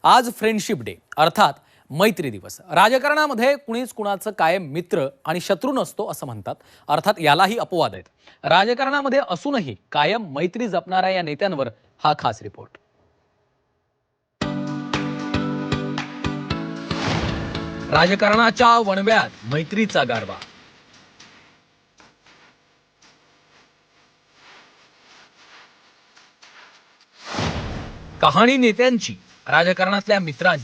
आज friendship day अर्थात मैत्री दिवस। राजकारणामध्ये कुणीच कुणाचं कायम मित्र आणि शत्रू नसतो असं म्हणतात। अर्थात यालाही अपवाद आहेत। राजकारणामध्ये असूनही कायम मैत्री जपणाऱ्या या नेत्यांवर हा खास रिपोर्ट। राजकारणाच्या वणव्यात मैत्रीचा गारवा। कहाणी नेत्यांची, राजकारणातल्या मित्रांची।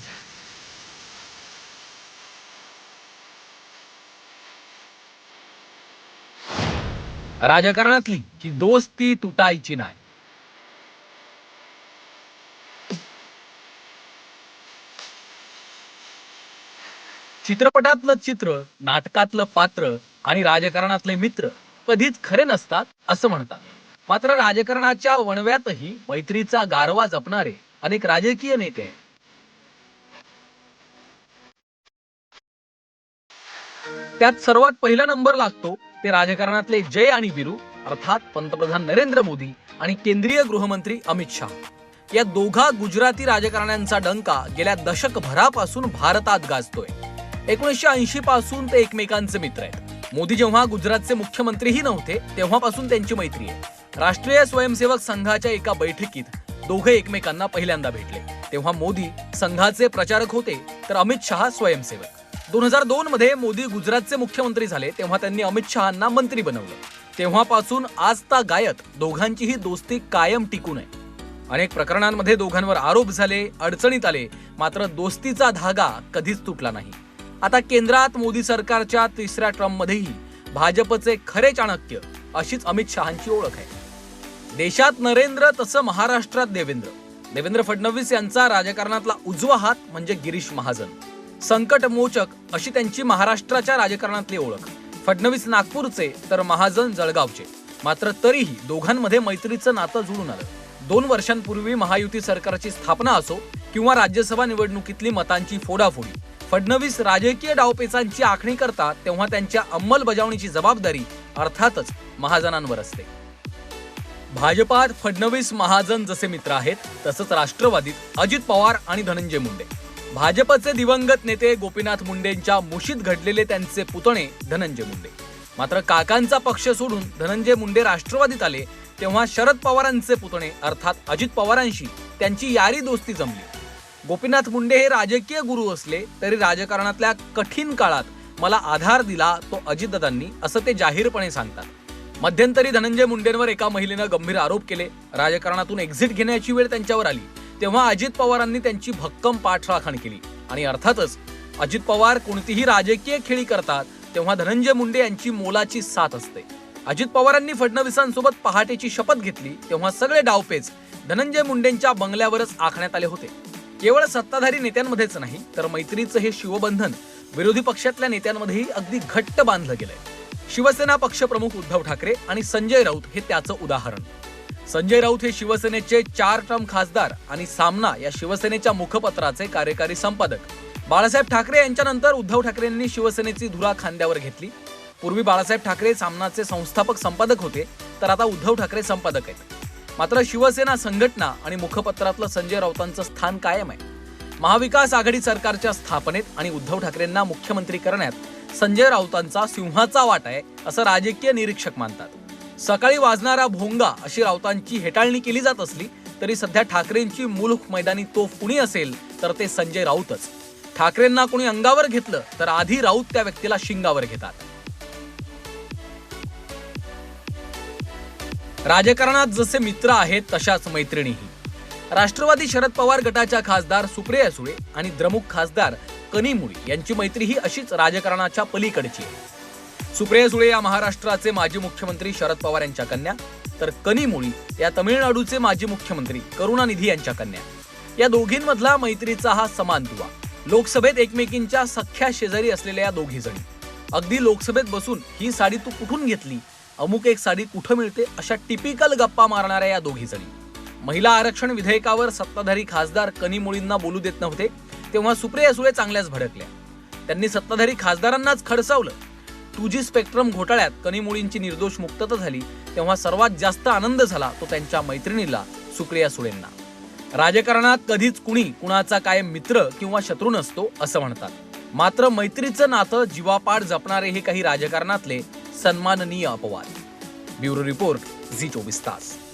राजकारणातली की दोस्ती तुटायची नाही। चित्रपटातलं चित्र, नाटकातलं पात्र आणि राजकारणातले मित्र कधीच खरे नसतात असं म्हणतात। मात्र राजकारणाच्या वणव्यातही मैत्रीचा गारवा जपणारे अनेक राजकीय नेते आहेत। त्यात सर्वात पहिला नंबर लागतो ते राजकारणातले जय आणि वीरू अर्थात पंतप्रधान नरेंद्र मोदी आणि केंद्रीय गृहमंत्री अमित शाह। या दोघा गुजराती राजकारण्यांचा डंका गेल्या दशकभरापासून भारतात गाजतोय। 1980 पासून ते एकमेकांचे मित्र आहेत। मोदी जेव्हा गुजरातचे मुख्यमंत्रीही नव्हते तेव्हापासून त्यांची मैत्री आहे। राष्ट्रीय स्वयंसेवक संघाच्या एका बैठकीत दोघे एकमेकांना पहिल्यांदा भेटले तेव्हा मोदी संघाचे प्रचारक होते तर अमित शहा स्वयंसेवक। 2002 मध्ये मोदी गुजरातचे मुख्यमंत्री झाले तेव्हा त्यांनी अमित शहांना मंत्री बनवलं। तेव्हापासून आजतागायत दोघांची ही दोस्ती कायम टिकून आहे। अनेक प्रकरणांमध्ये दोघांवर आरोप झाले, अडचणीत आले, मात्र दोस्तीचा धागा कधीच तुटला नाही। आता केंद्रात मोदी सरकारच्या तिसऱ्या टर्ममध्येही भाजपचे खरे चाणक्य अशीच अमित शहांची ओळख आहे। देशात नरेंद्र तसं महाराष्ट्रात देवेंद्र फडणवीस यांचा राजकारणातला उजवा हात म्हणजे गिरीश महाजन। संकटमोचक अशी त्यांची महाराष्ट्राच्या राजकारणातली ओळख। फडणवीस नागपूरचे तर महाजन जळगावचे, मात्र तरीही दोघांमध्ये मैत्रीचं नातं जुळून आलं। 2 वर्षांपूर्वी महायुती सरकारची स्थापना असो किंवा राज्यसभा निवडणुकीतली मतांची फोडाफोडी, फडणवीस राजकीय डावपेचांची आखणी करतात तेव्हा त्यांच्या अंमलबजावणीची जबाबदारी अर्थातच महाजनांवर असते। भाजपात फडणवीस महाजन जसे मित्र आहेत तसंच राष्ट्रवादीत अजित पवार आणि धनंजय मुंडे। भाजपचे दिवंगत नेते गोपीनाथ मुंडेंच्या मुशीत घडलेले त्यांचे पुतणे धनंजय मुंडे। मात्र काकांचा पक्ष सोडून धनंजय मुंडे राष्ट्रवादीत आले तेव्हा शरद पवारांचे पुतणे अर्थात अजित पवारांशी त्यांची यारी दोस्ती जमली। गोपीनाथ मुंडे हे राजकीय गुरु असले तरी राजकारणातल्या कठीण काळात मला आधार दिला तो अजितदादांनी असं ते जाहीरपणे सांगतात। मध्यंतरी धनंजय मुंडेंवर एका महिलेनं गंभीर आरोप केले, राजकारणातून एक्झिट घेण्याची वेळ त्यांच्यावर आली तेव्हा अजित पवारांनी त्यांची भक्कम पाठराखण केली आणि अर्थातच अजित पवार कोणतीही राजकीय खेळी करतात तेव्हा धनंजय मुंडे यांची मोलाची साथ असते। अजित पवारांनी फडणवीसांसोबत पहाटेची शपथ घेतली तेव्हा सगळे डावपेच धनंजय मुंडेंच्या बंगल्यावरच आखण्यात आले होते। केवळ सत्ताधारी नेत्यांमध्येच नाही तर मैत्रीचं हे शिवबंधन विरोधी पक्षातल्या नेत्यांमध्येही अगदी घट्ट बांधलं गेलंय। शिवसेना पक्षप्रमुख उद्धव ठाकरे आणि संजय राऊत हे त्याचं उदाहरण। संजय राऊत हे शिवसेनेचे 4 टर्म खासदार आणि सामना या शिवसेनेच्या मुखपत्राचे कार्यकारी संपादक। बाळासाहेब ठाकरे यांच्यानंतर उद्धव ठाकरेंनी शिवसेनेची धुरा खांद्यावर घेतली। पूर्वी बाळासाहेब ठाकरे सामनाचे संस्थापक संपादक होते तर आता उद्धव ठाकरे संपादक आहेत। मात्र शिवसेना संघटना आणि मुखपत्रातलं संजय राऊतांचं स्थान कायम आहे। महाविकास आघाडी सरकारच्या स्थापनेत आणि उद्धव ठाकरेंना मुख्यमंत्री करण्यात संजय राऊतांचा सिंहाचा वाटा आहे असं राजकीय निरीक्षक मानतात। सकाळी वाजणारा भोंगा अशी राऊतांची हेटाळणी केली जात असली तरी सध्या ठाकरेंची मुलूख मैदानी तोफ कुणी असेल तर ते संजय राऊतच। ठाकरेंना कोणी अंगावर घेतलं तर आधी राऊत त्या व्यक्तीला शिंगावर घेतात। राजकारणात जसे मित्र आहेत तशाच मैत्रिणीही। राष्ट्रवादी शरद पवार गटाच्या खासदार सुप्रिया सुळे आणि द्रमुक खासदार कनिमोळी यांची मैत्री ही अशीच राजकारणाच्या पलीकडची आहे। सुप्रिया सुळे या महाराष्ट्राचे माजी मुख्यमंत्री शरद पवार यांच्या कन्या तर कनिमोळी या तमिळनाडूचे माजी मुख्यमंत्री करुणानिधी यांच्या कन्या। या दोघींमधला मैत्रीचा हा समान दुवा। लोकसभेत एकमेकींच्या सख्या शेजारी असलेल्या या दोघी जणी अगदी लोकसभेत बसून ही साडी तू कुठून घेतली, अमुक एक साडी कुठं मिळते अशा टिपिकल गप्पा मारणाऱ्या या दोघी जणी। महिला आरक्षण विधेयकावर सत्ताधारी खासदार कनिमोळींना बोलू देत नव्हते तेव्हा सुप्रिया सुळे चांगल्याच भडकल्या। त्यांनी सत्ताधारी खासदारांनाच खडसावलं। 2G स्पेक्ट्रम घोटाळ्यात कनिमोळींची निर्दोष मुक्तता झाली तेव्हा सर्वात जास्त आनंद झाला तो त्यांच्या मैत्रिणीला सुप्रिया सुळेंना। राजकारणात कधीच कुणी कुणाचा कायम मित्र किंवा शत्रू नसतो असं म्हणतात. मात्र मैत्रीचं नातं जीवापाड जपणारे हे काही राजकारणातले सन्माननीय अपवाद. ब्युरो रिपोर्ट, झी 24 तास.